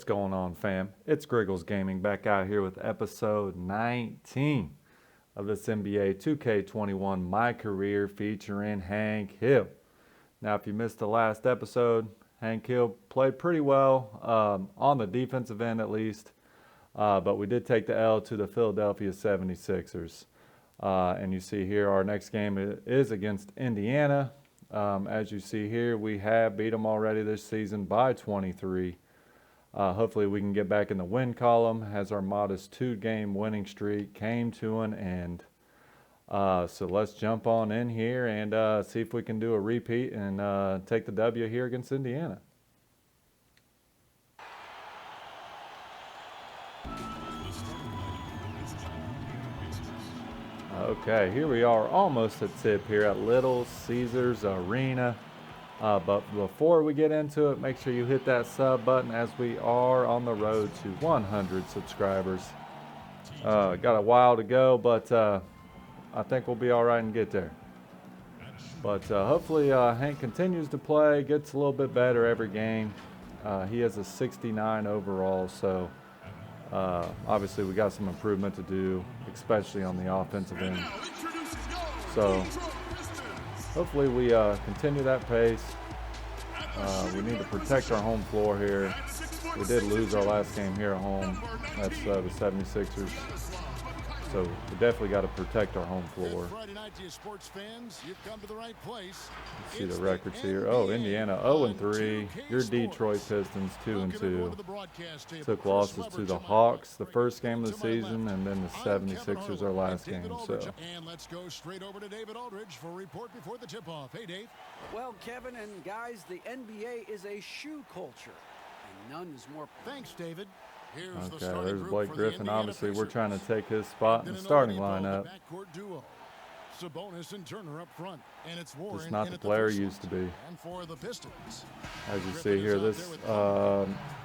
What's going on, fam? It's Griggles Gaming back out here with episode 19 of this NBA 2K21 My Career featuring Hank Hill. Now, if you missed the last episode, Hank Hill played pretty well on the defensive end at least, but we did take the L to the Philadelphia 76ers. And you see here our next game is against Indiana. As you see here, we have beat them already this season by 23. Hopefully we can get back in the win column as our modest 2-game winning streak came to an end. So let's jump on in here and see if we can do a repeat and take the W here against Indiana. Okay, here we are almost at tip here at Little Caesars Arena. But before we get into it, make sure you hit that sub button as we are on the road to 100 subscribers. Got a while to go, but I think we'll be all right and get there. But hopefully Hank continues to play, gets a little bit better every game. He has a 69 overall, so obviously we got some improvement to do, especially on the offensive end. So hopefully we continue that pace. We need to protect our home floor here. We did lose our last game here at home. That's the 76ers. So we definitely got to protect our home floor. Let's see the records here. Oh, Indiana 0-3. Your Detroit Pistons 2-2. Took losses to the Hawks the first game of the season, and then the 76ers our last game. So. And let's go straight over to David Aldridge for a report before the tip-off. Hey, Dave. Well, Kevin and guys, the NBA is a shoe culture, and none is more. Thanks, David. Okay, there's Blake Griffin. Obviously, we're trying to take his spot in the starting lineup. Sabonis and Turner up front, and it's Warren. Just not the player he used to be. And for the Pistons. As you see here, this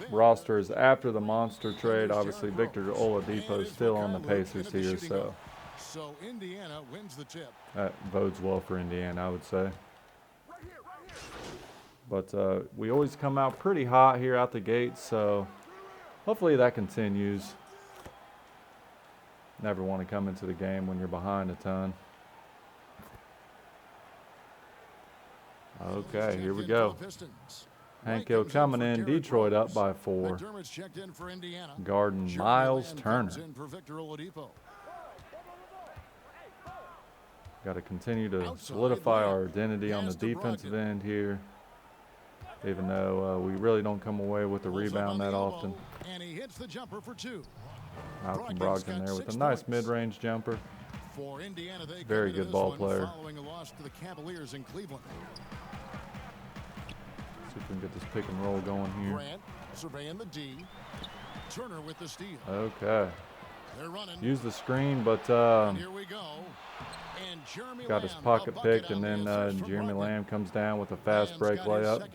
roster is after the monster trade. Obviously, Victor Oladipo is still on the Pacers here, so Indiana wins the tip. That bodes well for Indiana, I would say. But we always come out pretty hot here out the gate, so hopefully that continues. Never want to come into the game when you're behind a ton. Okay, here we go. Hank Hill coming in. Detroit up by 4. Guarding Miles Turner. Got to continue to solidify our identity on the defensive end here, even though we really don't come away with the rebound that often. And he hits the jumper for 2. Malcolm Brogdon there with a nice mid-range jumper. Very good ball player. Following a loss to the Cavaliers in Cleveland. See if we can get this pick and roll going here. Grant surveying the D. Turner with the steal. Okay. They're running. Use the screen, but here we go. And got his pocket picked, and then Jeremy Lamb comes down with a fast break layup,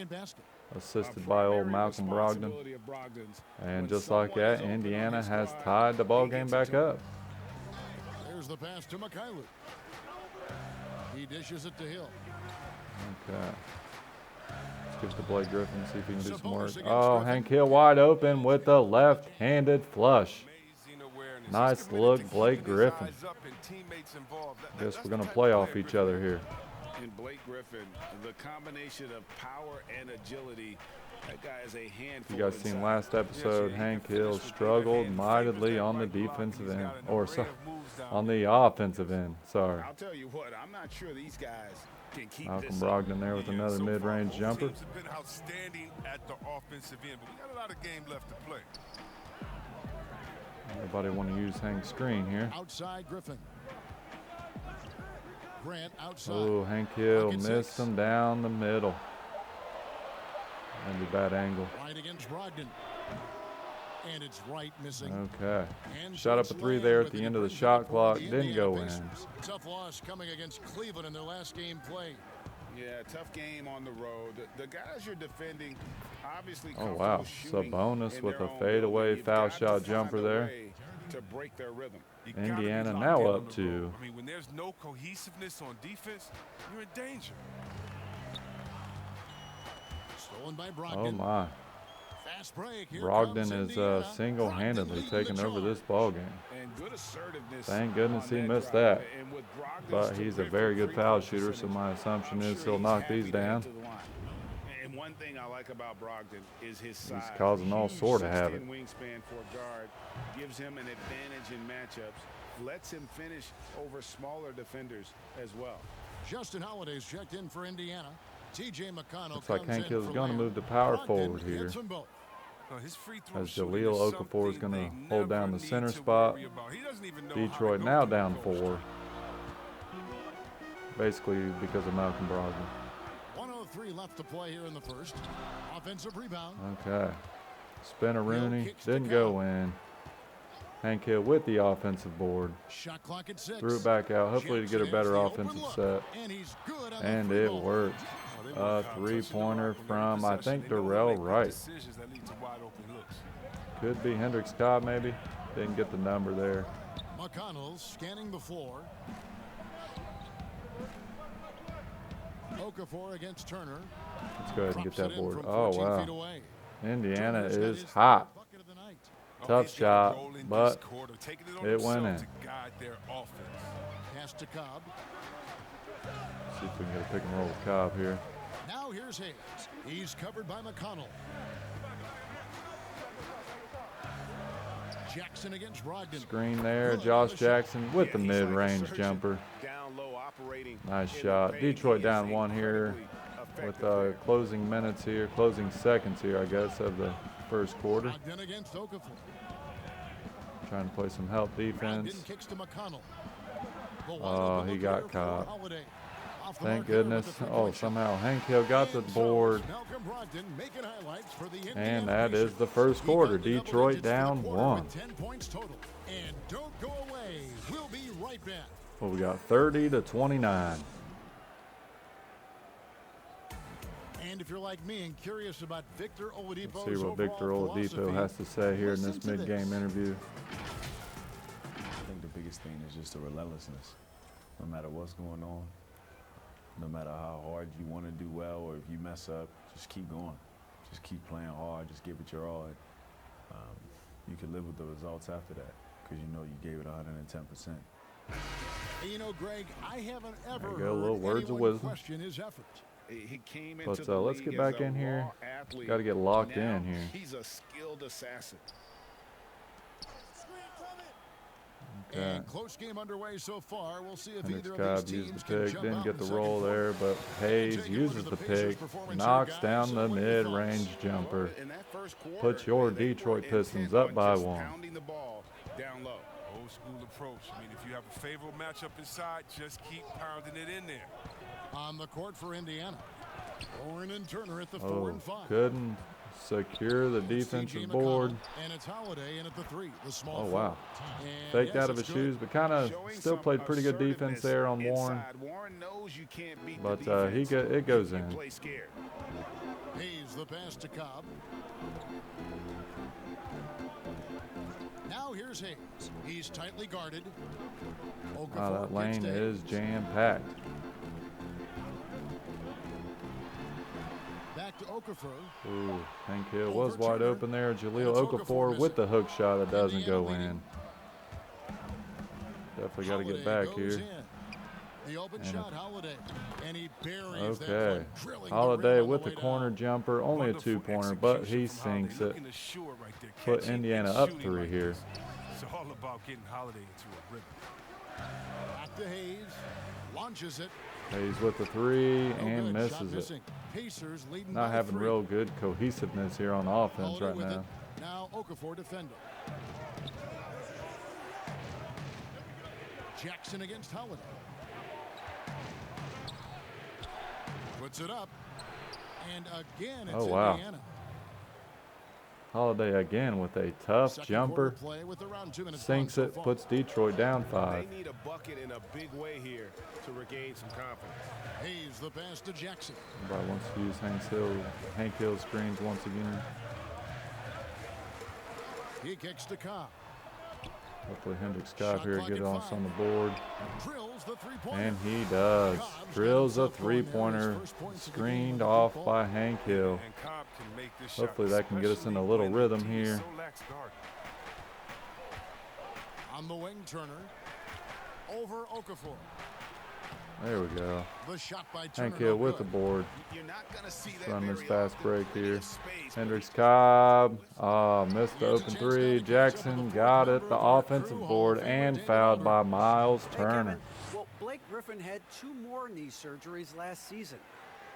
assisted by old Malcolm Brogdon. And just like that, Indiana has tied the ball game back up. There's the pass to Mikhailuk. He dishes it to Hill. Okay. Let's give it to Blake Griffin, see if he can do some work. Oh, Hank Hill wide open with the left-handed flush. Nice look, Blake Griffin. Guess we're going to play off each other here. And Blake Griffin, the combination of power and agility, that guy is a handful. You guys seen last episode, Hank Hill struggled mightily on the defensive end, or on the offensive end, sorry. I'll tell you what, I'm not sure these guys can keep Malcolm this Brogdon there with another mid-range jumper. Teams have been outstanding at the offensive end, but we got a lot of game left to play. Everybody want to use Hank's screen here. Outside Griffin. Grant outside. Oh, Hank Hill missed him down the middle. That'd be a bad angle. Right against Brogdon. And it's right missing. Okay. And Shot up a 3 there at the end of the shot clock. Didn't go in. Tough loss coming against Cleveland in their last game play. Yeah, tough game on the road. The guys you're defending obviously. Oh, wow. Sabonis with a fadeaway foul shot jumper there. To break their rhythm. Indiana now up 2. I mean, when there's no cohesiveness on defense, you're in danger. Stolen by Brogdon. Oh, my. Fast break. Here Brogdon comes is Indiana. single-handedly Brogdon leading taking the over this charge. ball game. And good assertiveness. Thank goodness on he missed drive. that. And with Brogdon's But he's a terrific very good free foul throw shooter, so percentage, my assumption I'm is sure he'll he's knock happy these to head down. to the line. And one thing I like about Brogdon is his size. He's causing all Huge sort of havoc. 6'10" wingspan for a guard, gives him an advantage in matchups, lets him finish over smaller defenders as well. Justin Holiday's checked in for Indiana. T.J. McConnell Looks like comes in Hankill's for going to Lamb. move to power Brogdon forward here. hits them both. His free throw As shooting Jahlil is Okafor is something going to they hold down never the center need to spot. worry about. He doesn't even know how to Detroit go now through down the 4. Basically because of Malcolm Brogdon. 1:03 left to play here in the first. Offensive rebound. Okay. Spinner Rooney kicks to didn't go in. Hankill with the offensive board. Shot clock at 6. Threw it back out, hopefully to get a Jackson better has the open offensive look, set. And he's good on And the free it ball. worked. Oh, they A want Cobb touching the three-pointer rock on every from, I possession. think, They know Darrell when they make Wright. decisions that lead to wide open looks. Could be Hendricks Cobb maybe. Didn't get the number there. McConnell scanning the floor. Okafor against Turner. Let's go ahead and get Drops that it in board. from Oh, 14 feet wow. away. Indiana Turner's got is his hot. third bucket of the night. Tough He's gotta shot, roll in but this quarter, taking it on it went themselves in. to guide their offense. Pass to Cobb. See if we can get a pick and roll with Cobb here. Now here's Hayes. He's covered by McConnell. Jackson against Brogdon. Screen there. Good Josh on the shot. Jackson with Yeah, the he's like a mid-range surgeon, jumper. down low, operating Nice in the shot. paint. Detroit He is down 1 here incredibly with effective there. closing minutes here, closing seconds here, I guess, of the first quarter. Brogdon against Okafor. Trying to play some help defense. Brogdon kicks to McConnell. The wide Oh, open he look got here for caught. Holiday. Off the Thank mark there with goodness. the Oh, three-point shot. somehow Hankill got the And so board. it's Malcolm Brogdon making highlights for the Indiana And that is Pacers. the first He quarter. got the double Detroit digits for the down quarter 1. with 10 points total. And don't go away. We'll be right back. Well, we got 30-29. And if you're like me and curious about Victor Oladipo's Let's see what Victor overall Oladipo philosophy, has to say here in listen this to mid-game this. interview. I think the biggest thing is just the relentlessness. No matter what's going on, no matter how hard you want to do well or if you mess up, just keep going. Just keep playing hard. Just give it your all. And, you can live with the results after that because you know you gave it 110%. You know, Greg, I haven't ever There you go, heard little words of anyone wisdom. question his effort. He came But, into the let's league get back as a in here. raw athlete. Gotta get locked Now in here. He's a skilled assassin. Okay. And close game underway so far. We'll see if Hendricks either of Cobb these used teams the can pick, jump didn't out get in the second roll quarter. there, but Hayes Take a look uses at the the Pacers' pick, performance knocks here, down guys. the So what are your mid-range thoughts? jumper. In that first quarter, Puts your they were Detroit Pistons intent up on by just 1. pounding the ball down low. Old school approach. I mean, if you have a favorable matchup inside, just keep pounding it in there. On the court for Indiana. Oren and Turner at the 4 Oh, and 5. couldn't secure the It's T.J. defensive McConnell, board. And it's Holiday in at the 3, the small Oh, wow. forward. And Faked yes, out of it's his good. shoes, but kind of Showing still some played pretty good defense assertiveness there on Warren. inside. Warren knows you can't beat But the defense. it goes You in. play scared. Hayes the pass to Cobb. Now here's Hayes. He's tightly guarded. Okafor That kicks lane to is Hayes. jam-packed. Back to Okafor. Ooh, Hankill was Over wide Turner. open there. Jaleel And it's Okafor Okafor with the hook shot that doesn't Indiana go leading. in. Definitely got to get Holiday back goes here. in. The open And shot, Holiday. And he buries that Okay. one, drilling the Holiday rim on with the the way corner down. jumper. Only a Wonderful two-pointer, but he execution from Holiday. sinks it. Looking to shore right there. Put Catching Indiana and up shooting 3 like here. this. It's all about getting Holiday into a rhythm. Back to Hayes. Launches it. Hayes with the 3 No and good. Shot misses it. missing. Pacers leading Not by having 3. real good cohesiveness here on offense Holiday right with now. it. Now Okafor defending. Jackson against Holiday. Puts it up. And again, it's Oh, wow. Indiana. Holiday again with a tough Second jumper. quarter play with around 2 minutes Sinks gone so it, far. puts Detroit down 5. They need a bucket in a big way here to regain some confidence. Hayes the pass to Jackson. Everybody wants to use Hank Hill screens once again. He kicks to Cobb. Hopefully Hendricks Cobb Shot here clock get at us 5. on the board. Drills the three-pointer. And he does. Cobb's Drills got a himself going there, his three-pointer, first points of the game screened with the off deep by ball. Hank Hill. And Cobb can make this Hopefully shot, that can get us in a especially little when the rhythm D is here. so lax guard. On the wing, Turner. Over Okafor. There we go. The shot by Turner. Hank Hill no with the good. board. You're not going to see Let's that run this very fast often. break Plenty here. of space, Hendricks but Cobb. Missed the open three. Jackson got it. The offensive board and fouled by Miles Hey, Turner. Kevin, well, Blake Griffin had 2 more knee surgeries last season.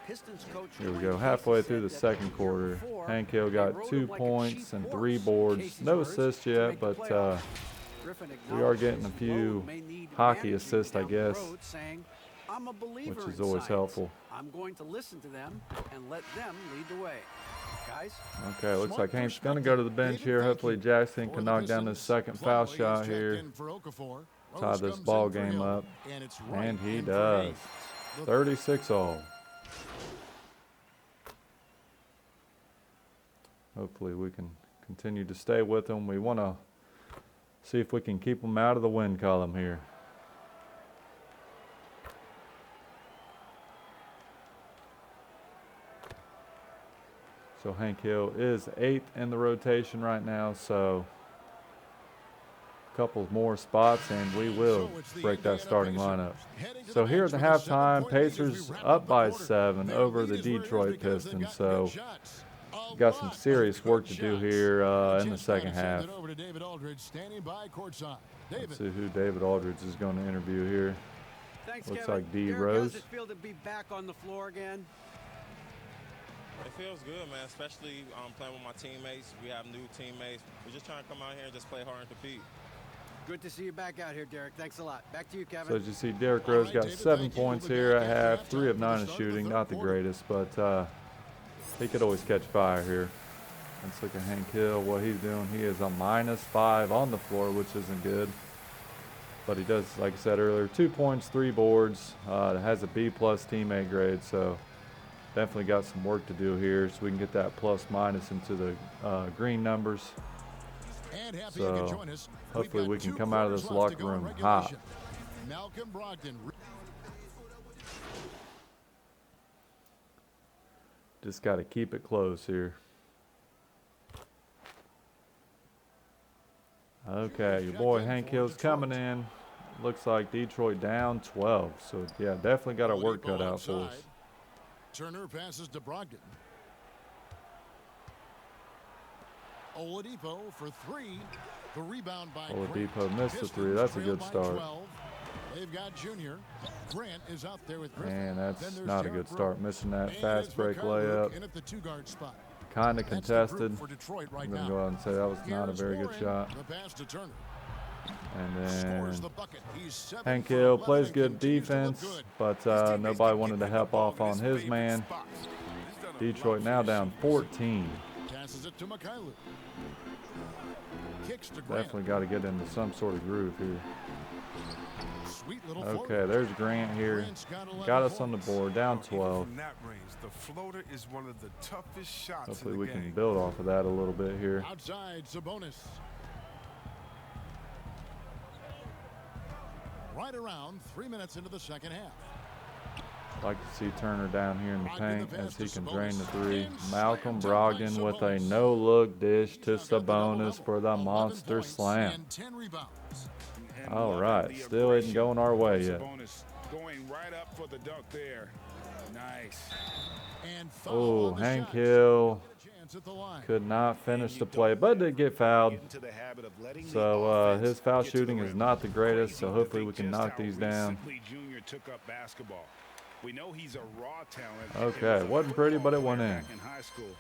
Pistons coach Here we Dwayne go. Casey Halfway said through the that second the year quarter. before, Hank Hill they got rode 2 him like a points cheap and horse. 3 boards. Casey's No words, assists to yet, make the but playoffs. Griffin we are acknowledged getting a his few load may need hockey managing assists, I down the guess, road, saying, I'm a believer which is in always science. helpful. I'm going to listen to them and let them lead the way. Guys, Okay, looks Smart like Hank's going to go to the bench David here. Fenke. Hopefully Jackson For can the knock down this Pistons, second foul Plumlee is shot checked here. in for Okafor. Tie Rose this comes ball in for game Hill, up. and it's right And he in for does. eight. The 36 all. Hopefully we can continue to stay with them. We want to see if we can keep them out of the win column here. So Hank Hill is 8th in the rotation right now, so a couple more spots and we will So it's the break that Indiana starting Pacers lineup. heading to So the here at bench the with a halftime, 7-point lead as we Pacers wrap up the by quarter. 7 Their over lead the is where it is Detroit because they've Pistons. got So good shots. A got some lot serious of work good to do shots. here in the Just second gotta send half. it over to David Aldridge, standing by courtside. David. Let's see who David Aldridge is going to interview here. thanks, Looks Kevin. like D. Derek, Rose. How does it feel to be back on the floor again? It feels good, man, especially playing with my teammates. We have new teammates. We're just trying to come out here and just play hard and compete. Good to see you back out here, Derek. Thanks a lot. Back to you, Kevin. So as you see, Derrick Rose got David, 7 thank you. points We'll be here back at after half, 3 of halftime 9 for in the start of the shooting. third Not the quarter. greatest, but he could always catch fire here. Let's look at Hank Hill, what he's doing. He is a -5 on the floor, which isn't good. But he does, like I said earlier, 2 points, 3 boards. Has a B+ teammate grade, so definitely got some work to do here so we can get that plus-minus into the green numbers. And happy you could So join us. hopefully We've we got can 2 come out of quarters this left to locker go in room regulation. hot. Malcolm Brogdon. Just got to keep it close here. Okay, your boy Hank Hill's coming in. Looks like Detroit down 12. So, yeah, definitely got our work cut out for us. Turner passes to Brogdon. Oladipo for 3. The rebound by Oladipo Grant. missed the Pistons 3. That's a trail good by start. 12. They've got Junior. Grant is out there with Griffin. And Then that's there's not a Derrick good start. Rose. Missing that And fast it's break Mikhail layup. in at the 2-guard spot. Kind of That's the group contested. for Detroit right I'm going now. to go out and say that was not a Here's very good Warren, shot. The pass to Turner. And Scores then the bucket. He's 7 Hank for Hill 11 plays and good continues to look defense, good. but nobody wanted to help off on his man. Detroit now down 14. Passes it to Mikhail. Kicks to Grant. Definitely got to get into some sort of groove here. Sweet little Okay, floater. there's Grant here. Grant's got 11 Got us on the points. board, down Even 12. From that range, the floater is one of the toughest shots Hopefully in the we game. can build off of that a little bit here. Outside Sabonis. Right around 3 minutes into the second half. Like to see Turner down here in the Brogdon paint the pass as he to can Sabonis. drain the 3. And Malcolm slammed by Brogdon with a Sabonis. no-look dish to He's now got the Sabonis double-double. for the 11 monster points slam. and 10 rebounds. And All loving right, the still isn't aggression going our way from yet. Sabonis going right up for the dunk there. Nice. And foul Oh, on the Hank shot. Hill Get a chance at the line. could not finish And the you play, don't but did get fouled. Get into the habit of letting the So offense his foul get to the shooting is rim. not the greatest, so Crazy to hopefully we think can just knock how these down. recently Junior took up basketball. We know he's a raw talent. Okay, He was a wasn't pretty, but it football went player in. back in high school.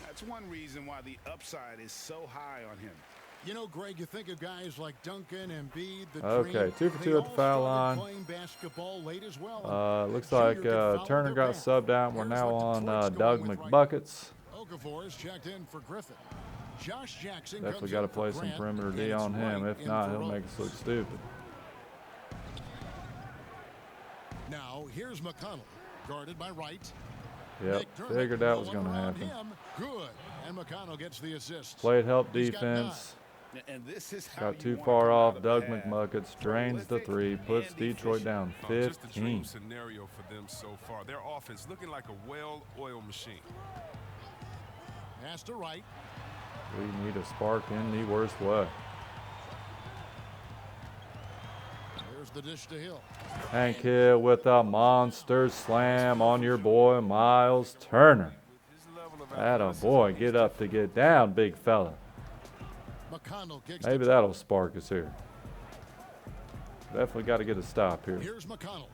That's one reason why the upside is so high on him. You know, Greg, you think of guys like Duncan and Embiid, the Okay, Dream, 2 for they 2 at the all foul started line. playing basketball late as well. Looks Junior like could follow Turner their got path. subbed out. We're Here's now what on Detroit's Doug going with right McBuckets. Okafor is checked in for Griffin. Josh Jackson Definitely comes got to in for play some Grant, perimeter and D it's on him. right If in not, for he'll Rose. make us look stupid. Now here's McConnell, guarded by Wright. Yep, McDermott, figured that no was one going to around happen. him. Good, and McConnell gets the assist. Played help He's got 9. defense. And this is how Got you too wanna far come off. out of Doug a half. McMuckets drains the Prolific three, puts and Detroit efficient. down Just a dream 15. scenario for them so far. Their offense looking like a well-oiled machine. Pass to right. We need a spark in the worst way. There's the dish to Hill. Hank Hill with a monster slam on your boy Miles Turner. His level of Atta athleticism, boy, he's get up to get down, big fella. McConnell kicks Maybe to that'll spark us here. Definitely got to get a stop here. Here's McConnell.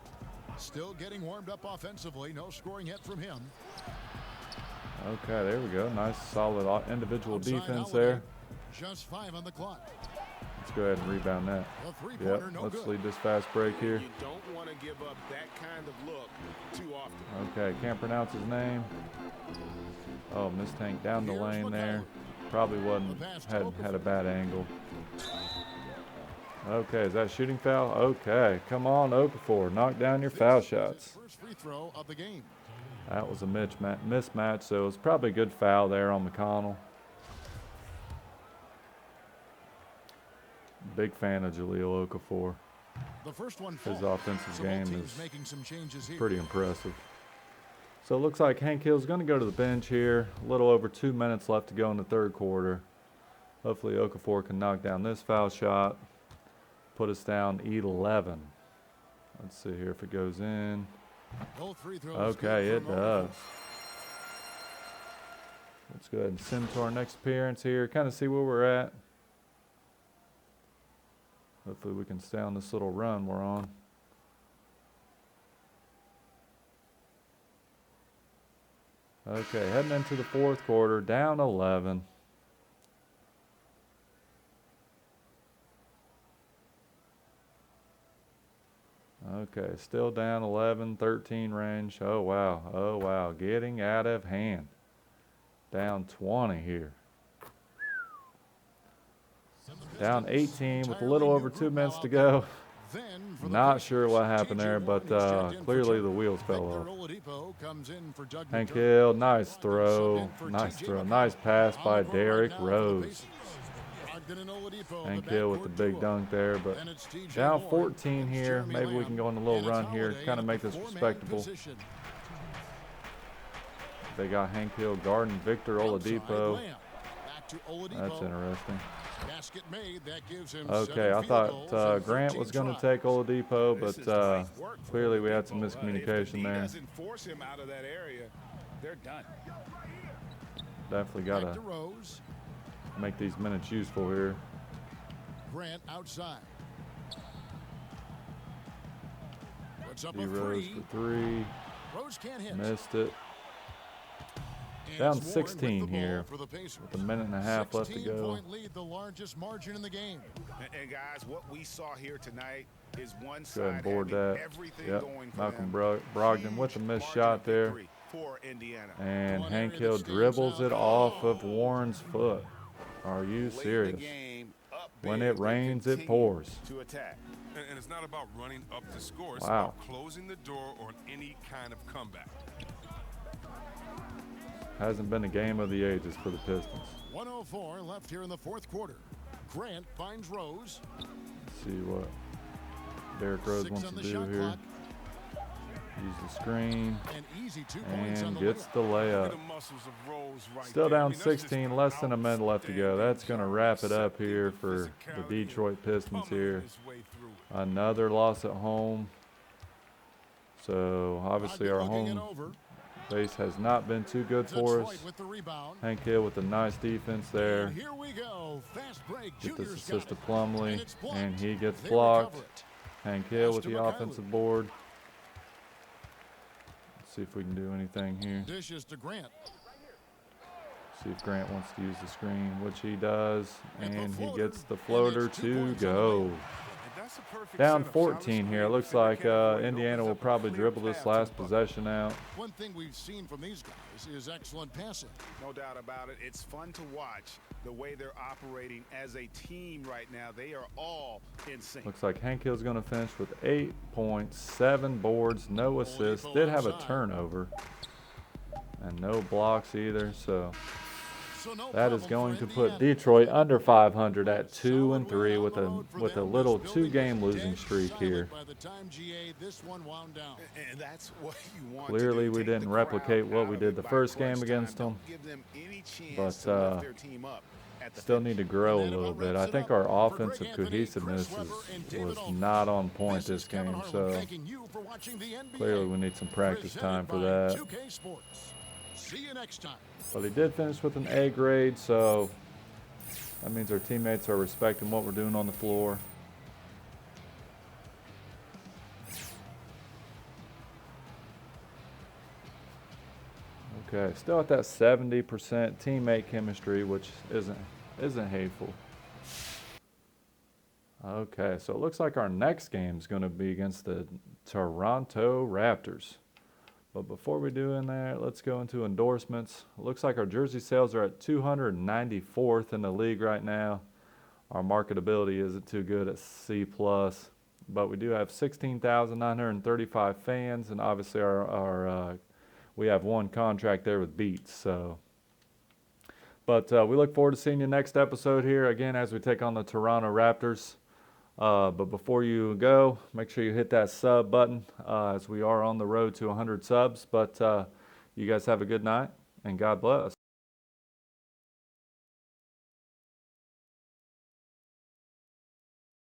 Still getting warmed up offensively. No scoring yet from him. Okay, there we go. Nice, solid individual Outside defense Holiday. there. Just 5 on the clock. Let's go ahead and rebound that. The three-pointer, Yep, no let's good. lead this fast break here. You don't want to give up that kind of look too often. Okay, can't pronounce his name. Oh, Miss Tank down the Here's lane there. McConnell. Probably wasn't, The pass to had a bad angle. Okay, is that shooting foul? Okay, come on, Okafor, knock down your foul shots. First free throw of the game. That was a mismatch, so it was probably a good foul there on McConnell. Big fan of Jahlil Okafor. The first one His falls. offensive So both game teams is making some changes here. pretty impressive. So it looks like Hank Hill's going to go to the bench here. A little over 2 minutes left to go in the third quarter. Hopefully Okafor can knock down this foul shot. Put us down 11. Let's see here if it goes in. Both free throws Okay, good it from does. Okafor. Let's go ahead and send to our next appearance here. Kind of see where we're at. Hopefully we can stay on this little run we're on. Okay, heading into the fourth quarter, down 11. Okay, still down 11, 13 range. Oh, wow. Oh, wow. Getting out of hand. Down 20 here. Down 18 with a little over 2 minutes to go. Then for the Not Pistons, sure what happened there, TJ but Warren is checked in for clearly Chuck. the wheels fell Victor off. Oladipo comes in for Doug Hank McDermott. Hill, nice Brogdon throw. subbed in for Nice TJ throw. McConnell. Nice pass On by the court right Derrick now for the Rose. Pacers. Brogdon and Oladipo, Hank the Hill with the backcourt big duo. dunk there, but Then it's TJ down Warren, 14 it's here. Jeremy Maybe we Lamb, can go on a little and it's run here, Holiday kind of in make the this four-man respectable. position. They got Hank Hill guarding Victor Outside Oladipo. Lamb. Back to Oladipo. That's interesting. Basket made. That gives him Okay, 7 I field thought goals in Grant 13 was going to tries. take Oladipo, This is but nice work for clearly we had some Oladipo. If the miscommunication D there. doesn't force him out of that area, they're done. Definitely got Back to to Rose. make these minutes useful here. Grant outside. Puts up D a Rose three. for three. Rose can't hit. Missed it. And Down it's Warren 16 with the ball here for the Pacers. with a minute and a half left to go. 16-point lead, the largest margin in the game. And guys, what we saw here tonight is one Go ahead and side board having that. everything Yep. going for Malcolm them. Brogdon with a Huge missed margin shot of there. victory for Indiana. And One Hank area Hill that stands dribbles out. it off of Warren's foot. Are you Late in the serious? game, up When big, it they rains, it continue pours. To attack. And it's not about running up the score. It's Wow. about closing the door on any kind of comeback. Hasn't been a game of the ages for the Pistons. 104 left here in the fourth quarter. Grant finds Rose. Let's see what Derrick Rose 6 wants on to the do shot here. clock. Use the screen And easy 2 points on and the gets layup. the Look at layup. the muscles of Rose right Still there. I down mean, that's just 16, less than a minute left to go. outstanding That's going to job wrap it up accepting here the for the physicality Detroit Pistons pummeling here. his way through it. Another loss at home. So obviously our Brogdon looking it home over. base has not been too good for Detroit us. with the rebound. Hank Hill with a nice defense there. And here we go. Fast break. Get this Junior's got assist to it. Plumlee, And it's blocked. and he gets They blocked. recover it. Hank Hill Pass with to the McConnell. offensive board. Let's see if we can do anything here. Dishes to Grant. See if Grant wants to use the screen, which he does, With the and he floater, gets the and floater it's 2 to points on the go. layup. And that's a perfect Down setup. 14 Solid here. It screen. looks If they like can't afford it, Indiana opens will up a probably clear dribble this path to last the bucket. possession out. One thing we've seen from these guys is excellent passing. No doubt about it. It's fun to watch the way they're operating as a team right now. They are all in sync. Looks like Hank Hill's going to finish with 8 points, 7 boards, no assists. Did have a turnover, and no blocks either. So So no That is problem going for to Indiana. put Detroit under 500 at Solid 2-3 win with on a the road for with a them. little This building 2-game was losing dead streak silent here. by the time GA this one wound down. And that's what you want Clearly, to do. we Take the didn't crowd replicate what out we of did it the by first crunch game against time. them, Don't give them any but chance to lift their team up at the still finish. need to grow a And that little about bit. I wraps it think up. our For offensive Greg Anthony, cohesiveness Chris Webber, and David was Aldridge, not on point this is this Kevin game, Harlan so thanking you for watching the NBA. clearly we need some practice time Presented for by that. 2K Sports. See you next time. But he did finish with an A grade, so that means our teammates are respecting what we're doing on the floor. Okay, still at that 70% teammate chemistry, which isn't hateful. Okay, so it looks like our next game is going to be against the Toronto Raptors. But before we do in there, let's go into endorsements. It looks like our jersey sales are at 294th in the league right now. Our marketability isn't too good at C+, but we do have 16,935 fans, and obviously we have one contract there with Beats. So, but we look forward to seeing you next episode here again as we take on the Toronto Raptors. But before you go, make sure you hit that sub button as we are on the road to 100 subs. But you guys have a good night and God bless.